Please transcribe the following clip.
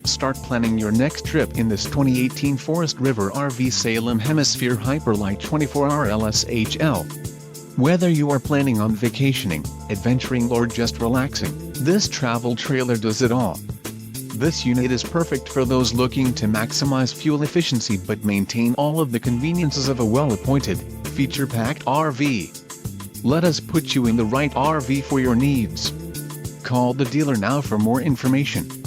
Start planning your next trip in this 2018 Forest River RV Salem Hemisphere Hyper-Lyte 24RLSHL. Whether you are planning on vacationing, adventuring or just relaxing, this travel trailer does it all. This unit is perfect for those looking to maximize fuel efficiency but maintain all of the conveniences of a well-appointed, feature-packed RV. Let us put you in the right RV for your needs. Call the dealer now for more information.